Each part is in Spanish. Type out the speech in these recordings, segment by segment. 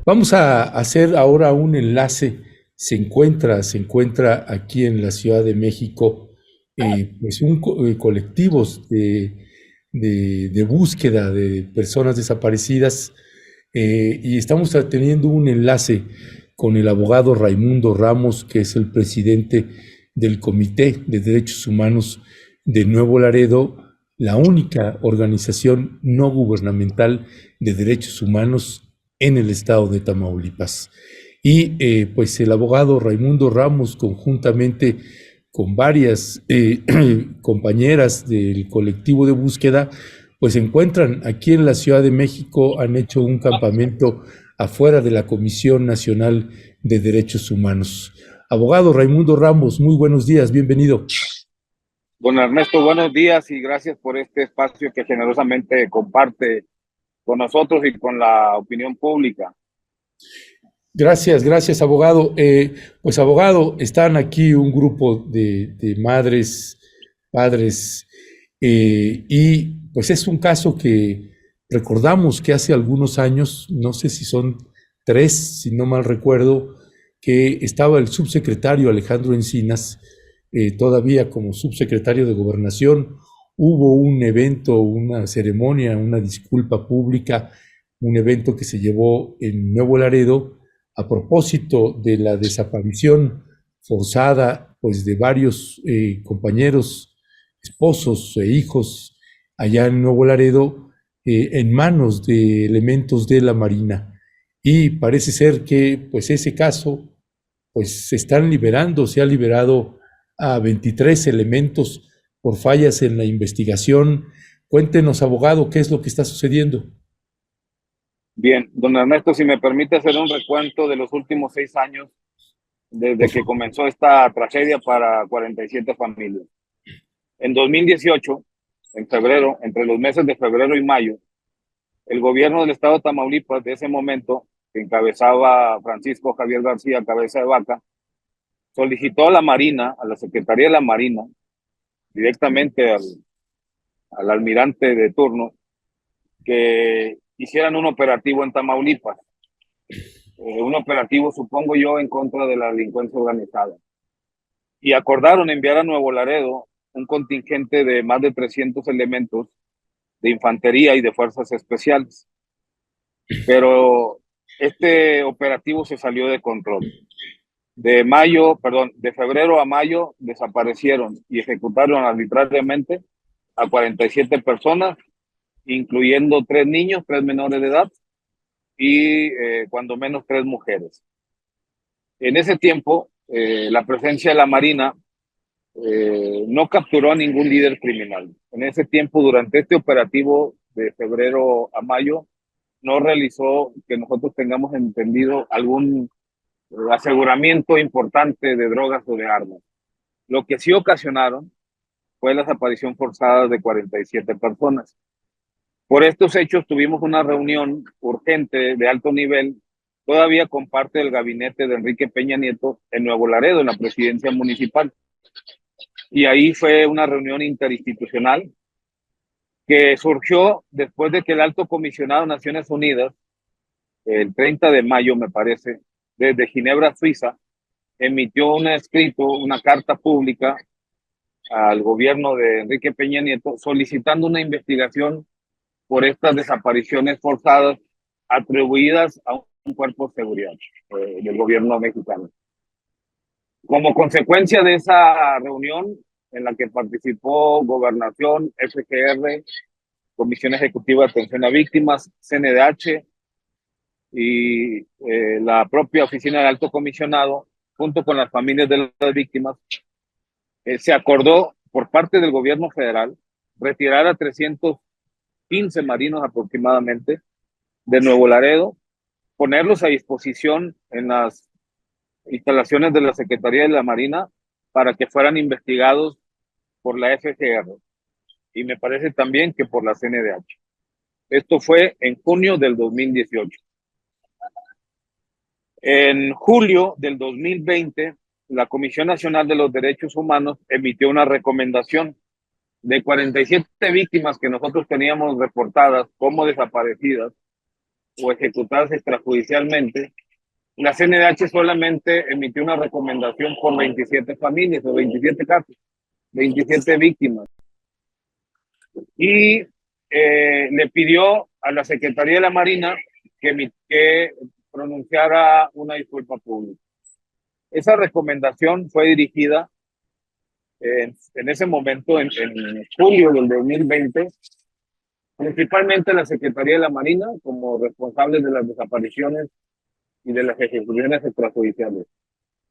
Vamos a hacer ahora un enlace. Se encuentra aquí en la Ciudad de México, pues colectivos de búsqueda de personas desaparecidas, y estamos teniendo un enlace con el abogado Raimundo Ramos, que es el presidente del Comité de Derechos Humanos de Nuevo Laredo, la única organización no gubernamental de derechos humanos en el estado de Tamaulipas. Y pues el abogado Raimundo Ramos, conjuntamente con varias compañeras del colectivo de búsqueda, pues se encuentran aquí en la Ciudad de México, han hecho un campamento afuera de la Comisión Nacional de Derechos Humanos. Abogado Raimundo Ramos, muy buenos días, bienvenido. Don Ernesto, buenos días y gracias por este espacio que generosamente comparte con nosotros y con la opinión pública. Gracias, gracias, abogado. Pues, abogado, están aquí un grupo de madres, padres, y pues es un caso que recordamos que hace algunos años, no sé si son tres, si no mal recuerdo, que estaba el subsecretario Alejandro Encinas, todavía como subsecretario de Gobernación. Hubo un evento, una ceremonia, una disculpa pública, un evento que se llevó en Nuevo Laredo a propósito de la desaparición forzada, pues, de varios compañeros, esposos e hijos allá en Nuevo Laredo, en manos de elementos de la Marina. Y parece ser que, pues, ese caso, pues, se están liberando, se ha liberado a 23 elementos por fallas en la investigación. Cuéntenos, abogado, qué es lo que está sucediendo. Bien, don Ernesto, si me permite hacer un recuento de los últimos 6 años Por desde que favor. comenzó esta tragedia para 47 familias. En 2018, en febrero, entre los meses de febrero y mayo, el gobierno del estado de Tamaulipas de ese momento, que encabezaba Francisco Javier García Cabeza de Vaca, solicitó a la Marina, a la Secretaría de la Marina, directamente al almirante de turno, que hicieran un operativo en Tamaulipas, un operativo, supongo yo, en contra de la delincuencia organizada. Y acordaron enviar a Nuevo Laredo un contingente de más de 300 elementos de infantería y de fuerzas especiales. Pero este operativo se salió de control. De febrero a mayo desaparecieron y ejecutaron arbitrariamente a 47 personas, incluyendo 3 niños, 3 menores de edad y cuando menos 3 mujeres. En ese tiempo, la presencia de la Marina no capturó a ningún líder criminal. En ese tiempo, durante este operativo de febrero a mayo, no realizó, que nosotros tengamos entendido, algún aseguramiento importante de drogas o de armas. Lo que sí ocasionaron fue la desaparición forzada de 47 personas. Por estos hechos tuvimos una reunión urgente de alto nivel, todavía con parte del gabinete de Enrique Peña Nieto en Nuevo Laredo, en la presidencia municipal. Y ahí fue una reunión interinstitucional que surgió después de que el alto comisionado de Naciones Unidas, el 30 de mayo me parece, desde Ginebra, Suiza, emitió un escrito, una carta pública al gobierno de Enrique Peña Nieto solicitando una investigación por estas desapariciones forzadas atribuidas a un cuerpo de seguridad del gobierno mexicano. Como consecuencia de esa reunión en la que participó Gobernación, FGR, Comisión Ejecutiva de Atención a Víctimas, CNDH y la propia Oficina del Alto Comisionado, junto con las familias de las víctimas, se acordó por parte del gobierno federal retirar a 315 marinos aproximadamente de Nuevo Laredo, ponerlos a disposición en las instalaciones de la Secretaría de la Marina para que fueran investigados por la FGR y me parece también que por la CNDH. Esto fue en junio del 2018. En julio del 2020, la Comisión Nacional de los Derechos Humanos emitió una recomendación de 47 víctimas que nosotros teníamos reportadas como desaparecidas. o ejecutadas extrajudicialmente, la CNDH solamente emitió una recomendación por 27 familias o 27 casos, 27 víctimas. Y le pidió a la Secretaría de la Marina que pronunciara una disculpa pública. Esa recomendación fue dirigida en ese momento, en julio del 2020, principalmente a la Secretaría de la Marina como responsable de las desapariciones y de las ejecuciones extrajudiciales.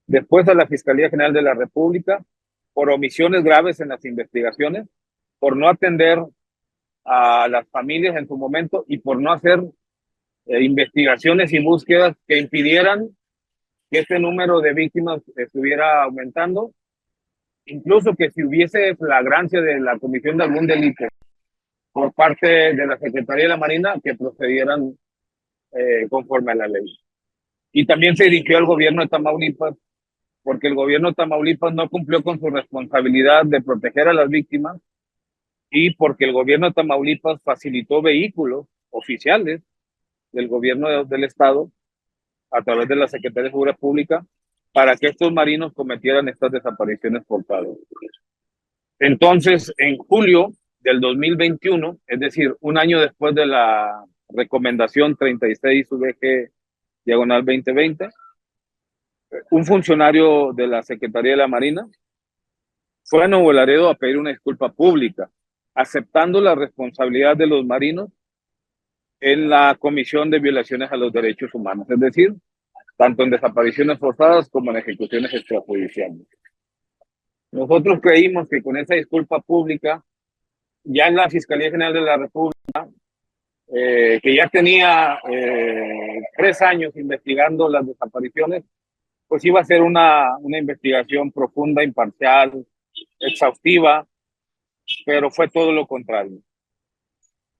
Después a la Fiscalía General de la República por omisiones graves en las investigaciones, por no atender a las familias en su momento y por no hacer investigaciones y búsquedas que impidieran que este número de víctimas estuviera aumentando, incluso que si hubiese flagrancia de la comisión de algún delito por parte de la Secretaría de la Marina, que procedieran conforme a la ley. Y también se dirigió al gobierno de Tamaulipas, porque el gobierno de Tamaulipas no cumplió con su responsabilidad de proteger a las víctimas y porque el gobierno de Tamaulipas facilitó vehículos oficiales del gobierno del estado a través de la Secretaría de Seguridad Pública para que estos marinos cometieran estas desapariciones forzadas. Entonces, en julio del 2021, es decir, un año después de la recomendación 36 UBG/2020, un funcionario de la Secretaría de la Marina fue a Nuevo Laredo a pedir una disculpa pública, aceptando la responsabilidad de los marinos en la comisión de violaciones a los derechos humanos, es decir, tanto en desapariciones forzadas como en ejecuciones extrajudiciales. Nosotros creímos que con esa disculpa pública, ya en la Fiscalía General de la República, que ya tenía 3 años investigando las desapariciones, pues iba a ser una investigación profunda, imparcial, exhaustiva, pero fue todo lo contrario.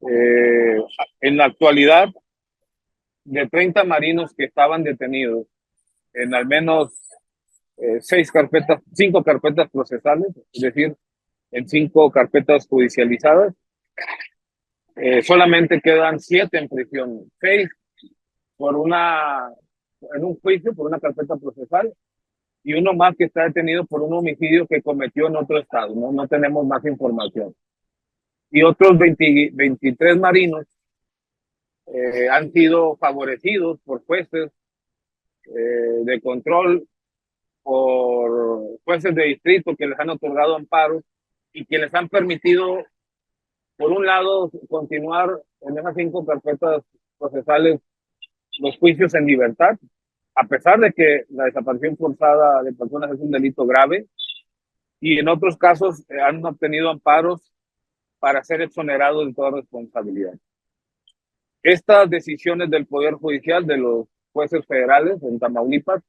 En la actualidad, de 30 marinos que estaban detenidos en al menos 5 carpetas procesales, es decir, en 5 carpetas judicializadas, solamente quedan 7 en prisión, 6 en un juicio por una carpeta procesal y uno más que está detenido por un homicidio que cometió en otro estado, no tenemos más información. Y otros 23 marinos han sido favorecidos por jueces de control, por jueces de distrito que les han otorgado amparos y que les han permitido, por un lado, continuar en esas 5 carpetas procesales los juicios en libertad, a pesar de que la desaparición forzada de personas es un delito grave, y en otros casos han obtenido amparos para ser exonerados de toda responsabilidad. Estas decisiones del Poder Judicial, de los jueces federales en Tamaulipas,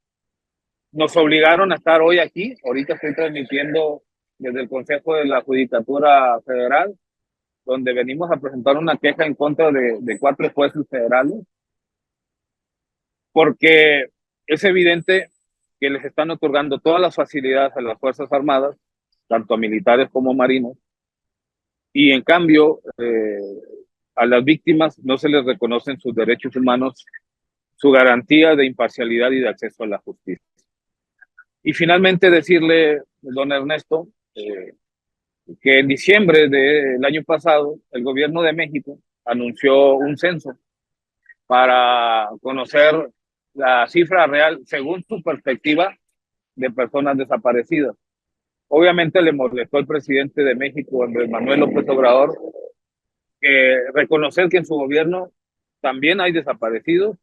nos obligaron a estar hoy aquí. Ahorita estoy transmitiendo desde el Consejo de la Judicatura Federal, donde venimos a presentar una queja en contra de 4 jueces federales, porque es evidente que les están otorgando todas las facilidades a las Fuerzas Armadas, tanto a militares como marinos, y en cambio a las víctimas no se les reconocen sus derechos humanos, su garantía de imparcialidad y de acceso a la justicia. Y finalmente decirle, don Ernesto, que en diciembre del año pasado el gobierno de México anunció un censo para conocer la cifra real según su perspectiva de personas desaparecidas. Obviamente le molestó al presidente de México, Andrés Manuel López Obrador, reconocer que en su gobierno también hay desaparecidos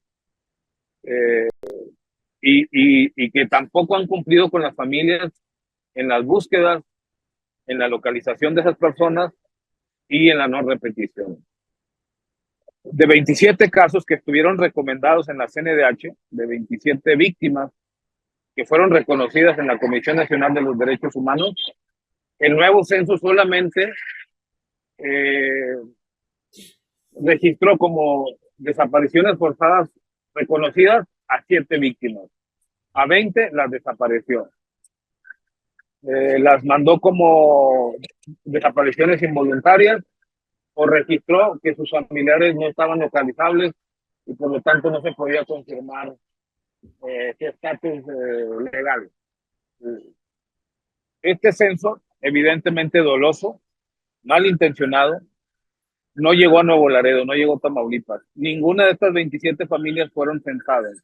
y que tampoco han cumplido con las familias en las búsquedas, en la localización de esas personas y en la no repetición. De 27 casos que estuvieron recomendados en la CNDH, de 27 víctimas que fueron reconocidas en la Comisión Nacional de los Derechos Humanos, el nuevo censo solamente registró como desapariciones forzadas reconocidas a 7 víctimas. A 20 las desapareció. Las mandó como desapariciones involuntarias o registró que sus familiares no estaban localizables y por lo tanto no se podía confirmar su estatus legal. Este censo, evidentemente doloso, malintencionado, no llegó a Nuevo Laredo, no llegó a Tamaulipas. Ninguna de estas 27 familias fueron censadas.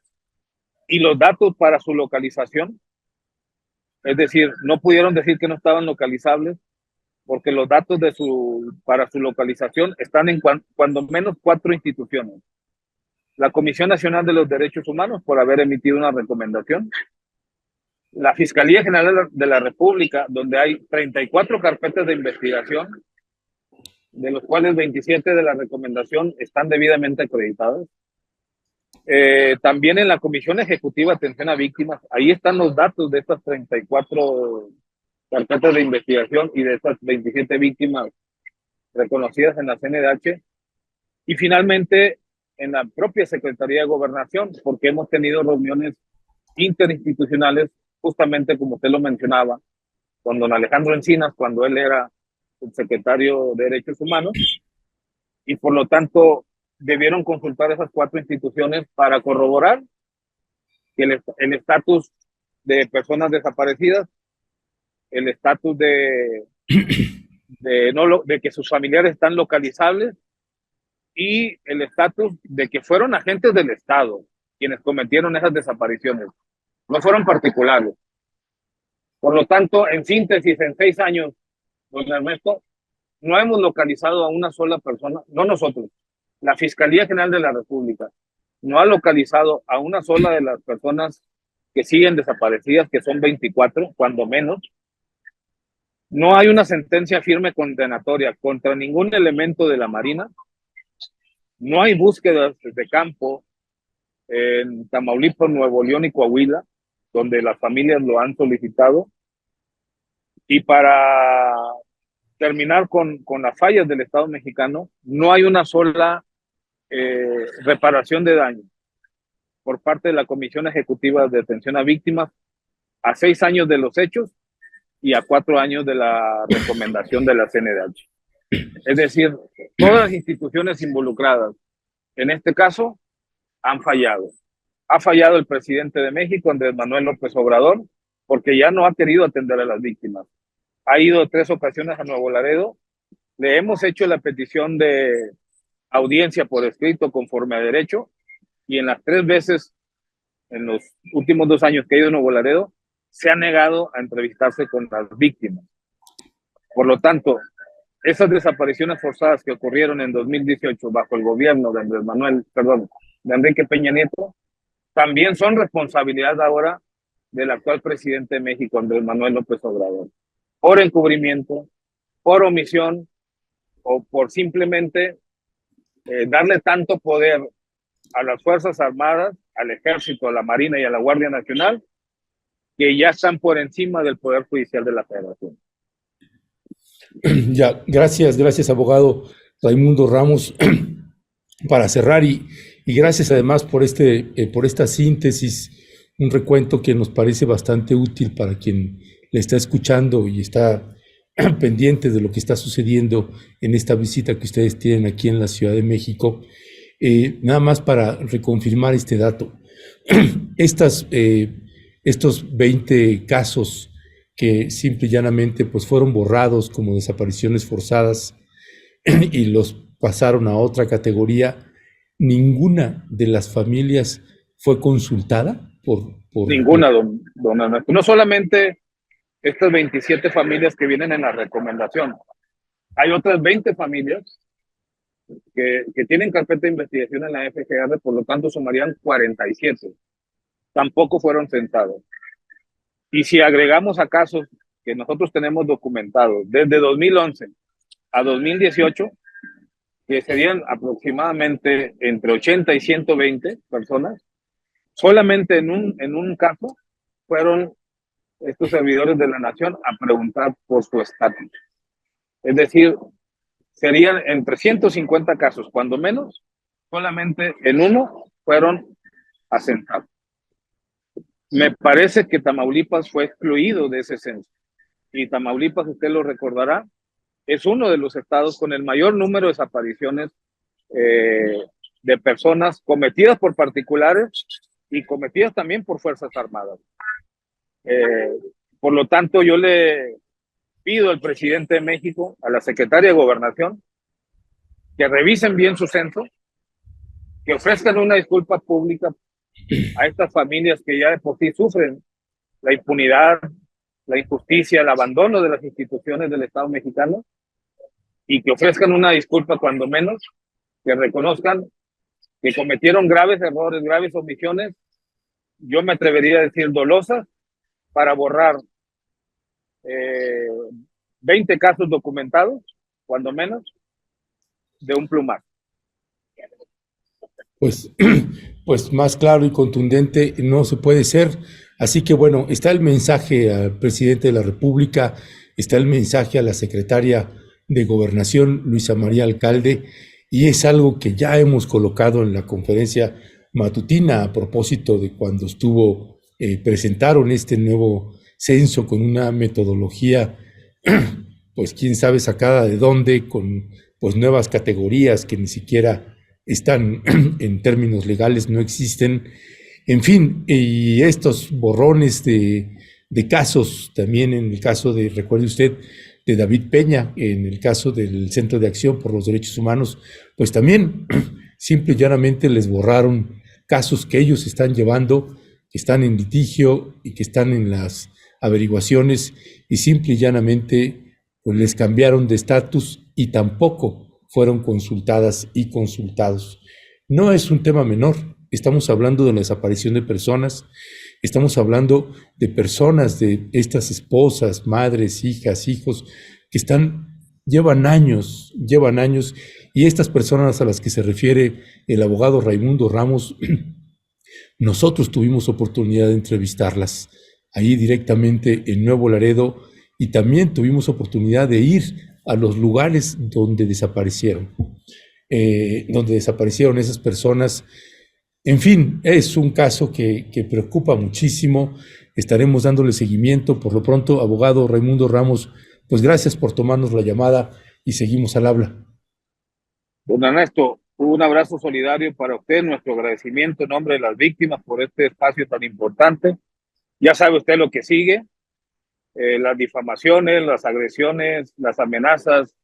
Y los datos para su localización, es decir, no pudieron decir que no estaban localizables, porque los datos para su localización están en cuando menos 4 instituciones. La Comisión Nacional de los Derechos Humanos, por haber emitido una recomendación. La Fiscalía General de la República, donde hay 34 carpetas de investigación, de los cuales 27 de la recomendación están debidamente acreditadas. También en la Comisión Ejecutiva de Atención a Víctimas, ahí están los datos de estas 34 carpetas de investigación y de estas 27 víctimas reconocidas en la CNDH. Y finalmente, en la propia Secretaría de Gobernación, porque hemos tenido reuniones interinstitucionales, justamente como usted lo mencionaba, con don Alejandro Encinas, cuando él era el secretario de Derechos Humanos, y por lo tanto debieron consultar esas 4 instituciones para corroborar que el estatus de personas desaparecidas, el estatus de que sus familiares están localizables y el estatus de que fueron agentes del Estado quienes cometieron esas desapariciones, no fueron particulares. Por lo tanto, en síntesis, en 6 años, don Ernesto, no hemos localizado a una sola persona, no nosotros, la Fiscalía General de la República no ha localizado a una sola de las personas que siguen desaparecidas, que son 24, cuando menos. No hay una sentencia firme condenatoria contra ningún elemento de la Marina. No hay búsquedas de campo en Tamaulipas, Nuevo León y Coahuila, donde las familias lo han solicitado. Y para terminar con las fallas del Estado mexicano, no hay una sola reparación de daño por parte de la Comisión Ejecutiva de Atención a Víctimas a 6 años de los hechos y a 4 años de la recomendación de la CNDH. Es decir, todas las instituciones involucradas en este caso han fallado. Ha fallado el presidente de México, Andrés Manuel López Obrador, porque ya no ha querido atender a las víctimas. Ha ido 3 ocasiones a Nuevo Laredo. Le hemos hecho la petición de audiencia por escrito conforme a derecho, y en las 3 veces, en los últimos 2 años que ha ido a Nuevo Laredo, se ha negado a entrevistarse con las víctimas. Por lo tanto, esas desapariciones forzadas que ocurrieron en 2018 bajo el gobierno de de Enrique Peña Nieto, también son responsabilidad ahora del actual presidente de México, Andrés Manuel López Obrador, por encubrimiento, por omisión o por simplemente darle tanto poder a las Fuerzas Armadas, al Ejército, a la Marina y a la Guardia Nacional, que ya están por encima del Poder Judicial de la Federación. Ya, gracias, abogado Raimundo Ramos. Para cerrar, y gracias además por esta síntesis, un recuento que nos parece bastante útil para quien le está escuchando y está pendiente de lo que está sucediendo en esta visita que ustedes tienen aquí en la Ciudad de México. Nada más para reconfirmar este dato. Estos 20 casos que simple y llanamente pues fueron borrados como desapariciones forzadas y los pasaron a otra categoría, ninguna de las familias fue consultada por Ninguna, don Ernesto. No solamente estas 27 familias que vienen en la recomendación, hay otras 20 familias que tienen carpeta de investigación en la FGR, por lo tanto sumarían 47. Tampoco fueron censados. Y si agregamos a casos que nosotros tenemos documentados desde 2011 a 2018, que serían aproximadamente entre 80 y 120 personas, solamente en un caso fueron estos servidores de la nación a preguntar por su estatus. Es decir, serían entre 150 casos, cuando menos, solamente en uno fueron asentados. Me parece que Tamaulipas fue excluido de ese censo. Y Tamaulipas, usted lo recordará, es uno de los estados con el mayor número de desapariciones de personas cometidas por particulares y cometidas también por Fuerzas Armadas. Por lo tanto, yo le pido al presidente de México, a la secretaria de Gobernación, que revisen bien su censo, que ofrezcan una disculpa pública a estas familias que ya de por sí sufren la impunidad, la injusticia, el abandono de las instituciones del Estado mexicano, y que ofrezcan una disculpa cuando menos, que reconozcan que cometieron graves errores, graves omisiones, yo me atrevería a decir dolosas, para borrar 20 casos documentados, cuando menos, de un plumazo. Pues, pues más claro y contundente no se puede ser. Así que bueno, está el mensaje al presidente de la República, está el mensaje a la secretaria de Gobernación, Luisa María Alcalde, y es algo que ya hemos colocado en la conferencia matutina a propósito de cuando presentaron este nuevo censo con una metodología, pues quién sabe sacada de dónde, con pues nuevas categorías que ni siquiera están en términos legales, no existen. En fin, y estos borrones de casos, también en el caso de, recuerde usted, de David Peña, en el caso del Centro de Acción por los Derechos Humanos, pues también simple y llanamente les borraron casos que ellos están llevando, que están en litigio y que están en las averiguaciones, y simple y llanamente pues les cambiaron de estatus y tampoco fueron consultadas y consultados. No es un tema menor, estamos hablando de la desaparición de personas, estamos hablando de personas, de estas esposas, madres, hijas, hijos, que llevan años, y estas personas a las que se refiere el abogado Raimundo Ramos, nosotros tuvimos oportunidad de entrevistarlas ahí directamente en Nuevo Laredo, y también tuvimos oportunidad de ir a los lugares donde desaparecieron esas personas. En fin, es un caso que preocupa muchísimo. Estaremos dándole seguimiento. Por lo pronto, abogado Raimundo Ramos, pues gracias por tomarnos la llamada y seguimos al habla. Don Ernesto, un abrazo solidario para usted, nuestro agradecimiento en nombre de las víctimas por este espacio tan importante. Ya sabe usted lo que sigue, las difamaciones, las agresiones, las amenazas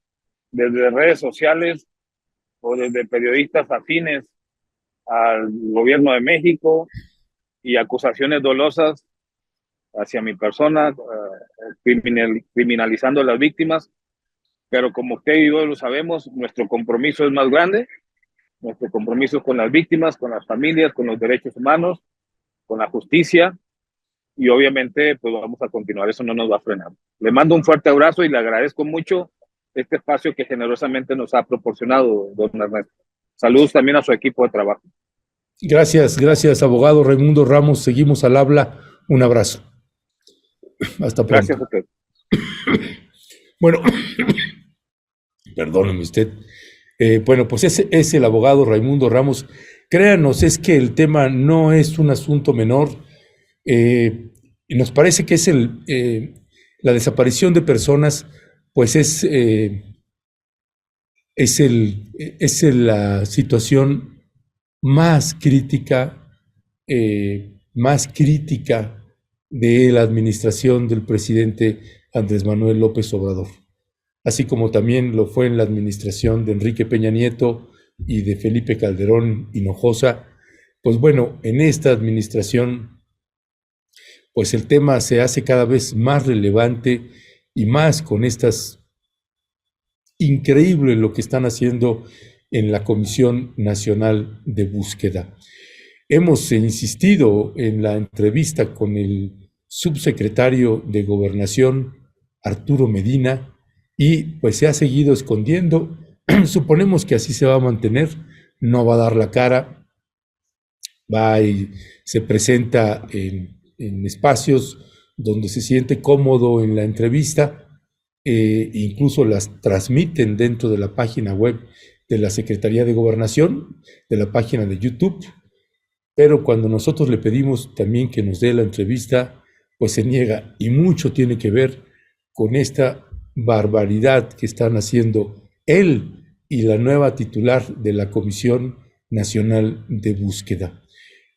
desde redes sociales o desde periodistas afines al gobierno de México, y acusaciones dolosas hacia mi persona, criminalizando a las víctimas. Pero como usted y yo lo sabemos, nuestro compromiso es más grande, nuestro compromiso es con las víctimas, con las familias, con los derechos humanos, con la justicia, y obviamente pues vamos a continuar, eso no nos va a frenar. Le mando un fuerte abrazo y le agradezco mucho este espacio que generosamente nos ha proporcionado, don Ernesto. Saludos también a su equipo de trabajo. Gracias, abogado Raimundo Ramos. Seguimos al habla. Un abrazo. Hasta pronto. Gracias a usted. Bueno, perdóneme usted. Bueno, pues ese es el abogado Raimundo Ramos. Créanos, es que el tema no es un asunto menor. Nos parece que es la desaparición de personas, pues es la situación más crítica de la administración del presidente Andrés Manuel López Obrador, así como también lo fue en la administración de Enrique Peña Nieto y de Felipe Calderón Hinojosa. Pues bueno, en esta administración, pues el tema se hace cada vez más relevante, y más con estas increíble lo que están haciendo en la Comisión Nacional de Búsqueda. Hemos insistido en la entrevista con el subsecretario de Gobernación, Arturo Medina, y pues se ha seguido escondiendo. Suponemos que así se va a mantener, no va a dar la cara, va y se presenta en espacios donde se siente cómodo en la entrevista, incluso las transmiten dentro de la página web de la Secretaría de Gobernación, de la página de YouTube, pero cuando nosotros le pedimos también que nos dé la entrevista, pues se niega, y mucho tiene que ver con esta barbaridad que están haciendo él y la nueva titular de la Comisión Nacional de Búsqueda.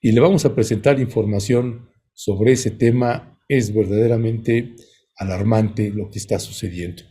Y le vamos a presentar información sobre ese tema. Es verdaderamente alarmante lo que está sucediendo.